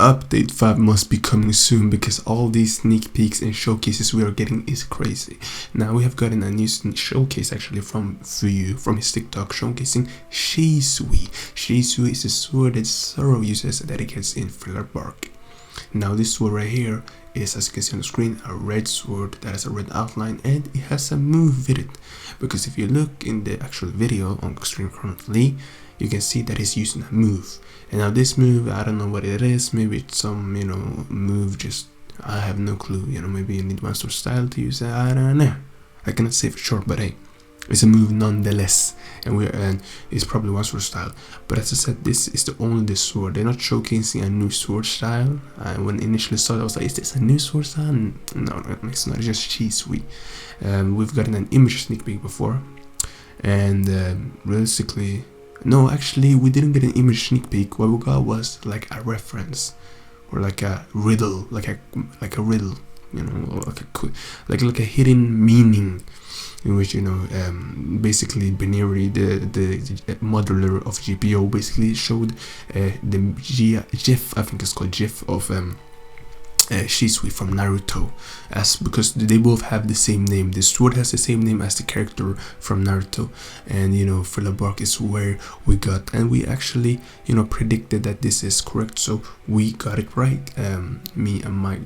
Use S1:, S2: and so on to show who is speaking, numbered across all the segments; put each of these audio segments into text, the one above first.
S1: Update 5 must be coming soon because all these sneak peeks and showcases we are getting is crazy. Now we have gotten a new showcase actually from his TikTok showcasing Shusui. Shusui is a sword that Zoro uses that he gets in Thriller Bark. Now this sword right here is, as you can see on the screen, a red sword that has a red outline and it has a move with it. Because if you look in the actual video on the screen currently, you can see that he's using a move. And now this move, I don't know what it is. Maybe it's some, move, just, I have no clue. Maybe you need one sort of style to use it. I don't know. I cannot say for sure, but hey, it's a move nonetheless. And it's probably one sword style. But as I said, this is the only sword. They're not showcasing a new sword style. When I initially saw it, I was like, is this a new sword style? No, it's not. It's just Shusui. We've gotten an image sneak peek before. And realistically, no, actually, we didn't get an image sneak peek. What we got was like a reference, or like a riddle, like a riddle, like a hidden meaning, in which basically Binary, the modeler of GPO, basically showed the GIF, I think it's called GIF of Shusui from Naruto, because they both have the same name. The sword has the same name as the character from Naruto, and Thriller Bark is where we got, and we actually predicted that this is correct, so we got it right. Me and my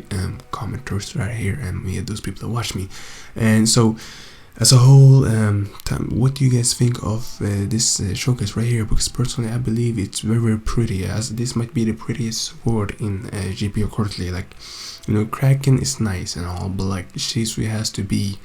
S1: commenters right here, and me and those people that watch me. And so as a whole, what do you guys think of this showcase right here? Because personally, I believe it's very, very pretty, as this might be the prettiest sword in GPO currently. Like, Kraken is nice and all, but like Shusui has to be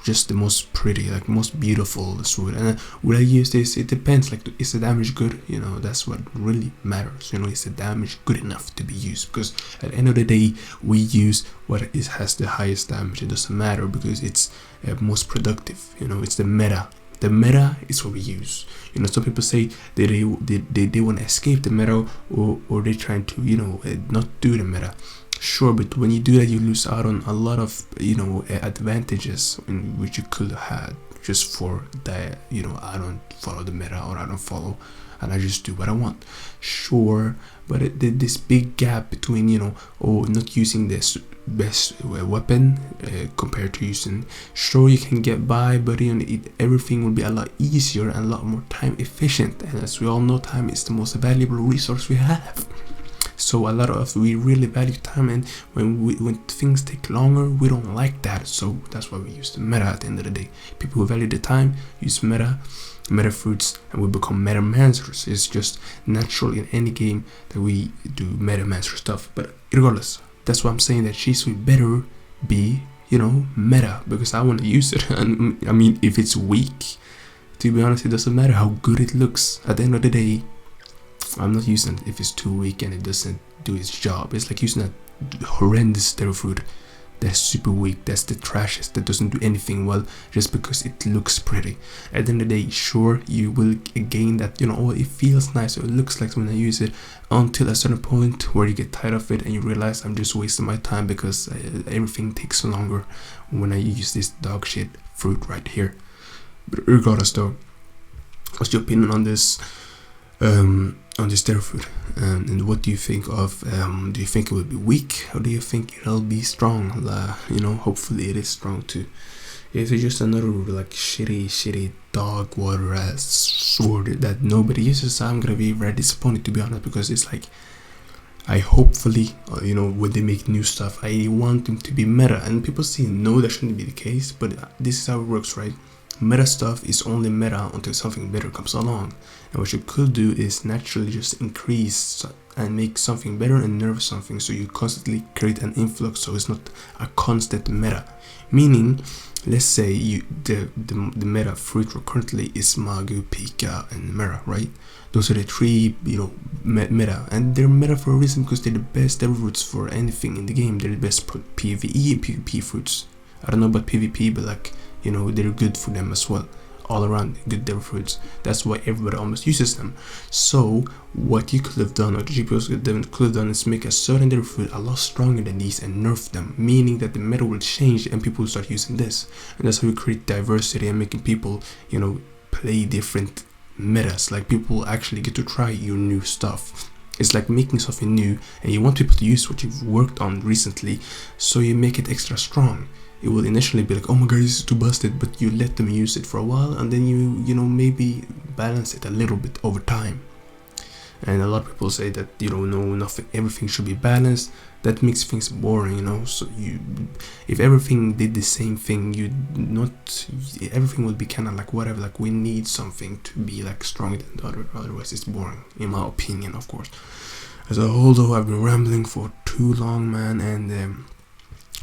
S1: just the most pretty, like most beautiful sword. And would I use this? It depends. Like, is the damage good? That's what really matters. Is the damage good enough to be used? Because at the end of the day, we use what has the highest damage. It doesn't matter because it's most productive. It's the meta. The meta is what we use. Some people say they want to escape the meta, or they're trying to not do the meta. Sure, but when you do that, you lose out on a lot of advantages in which you could have had just for that. I don't follow the meta, or I don't follow, and I just do what I want. Sure, but this big gap between not using this best weapon compared to using, sure, you can get by, but everything will be a lot easier and a lot more time efficient. And as we all know, time is the most valuable resource we have. So a lot of us, we really value time, and when things take longer, we don't like that. So that's why we use the meta at the end of the day. People who value the time use meta fruits, and we become meta masters. It's just natural in any game that we do meta master stuff. But regardless, that's why I'm saying that Shusui better be meta, because I want to use it. And I mean, if it's weak, to be honest, it doesn't matter how good it looks. At the end of the day, I'm not using it if it's too weak and it doesn't do its job. It's like using a horrendous terror food that's super weak, that's the trashiest, that doesn't do anything well just because it looks pretty. At the end of the day, sure, you will gain that, it feels nice, or it looks like when I use it, until a certain point where you get tired of it and you realize I'm just wasting my time because everything takes longer when I use this dog shit fruit right here. But regardless though, what's your opinion on this? On this terror food, and what do you think of? Do you think it will be weak, or do you think it'll be strong? Hopefully it is strong too. If it's just another like shitty dog water ass sword that nobody uses, I'm gonna be very disappointed, to be honest, because it's like, I hopefully when they make new stuff, I want them to be meta, and people say no, that shouldn't be the case, but this is how it works, right? Meta stuff is only meta until something better comes along, and what you could do is naturally just increase and make something better and nerf something, so you constantly create an influx, so it's not a constant meta. Meaning, let's say the meta fruit currently is Magu, Pika, and Mera, right? Those are the three meta, and they're meta for a reason, because they're the best ever fruits for anything in the game. They're the best PvE and PvP fruits. I don't know about PvP, but like, they're good for them as well. All around good devil fruits. That's why everybody almost uses them. So what you could have done, or the GPOs could have done, is make a certain devil fruit a lot stronger than these and nerf them, meaning that the meta will change and people will start using this. And that's how you create diversity and making people play different metas. Like, people actually get to try your new stuff. It's like making something new, and you want people to use what you've worked on recently, so you make it extra strong. It will initially be like, oh my god, this is too busted, but you let them use it for a while, and then you know, maybe balance it a little bit over time. And a lot of people say that, you don't know, nothing, everything should be balanced. That makes things boring, you know. So if everything did the same thing, everything would be kind of like whatever. Like, we need something to be like stronger than the other, otherwise it's boring, in my opinion, of course. As a whole, though, I've been rambling for too long, man. And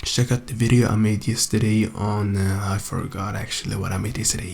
S1: check out the video I made yesterday on I forgot actually what I made yesterday.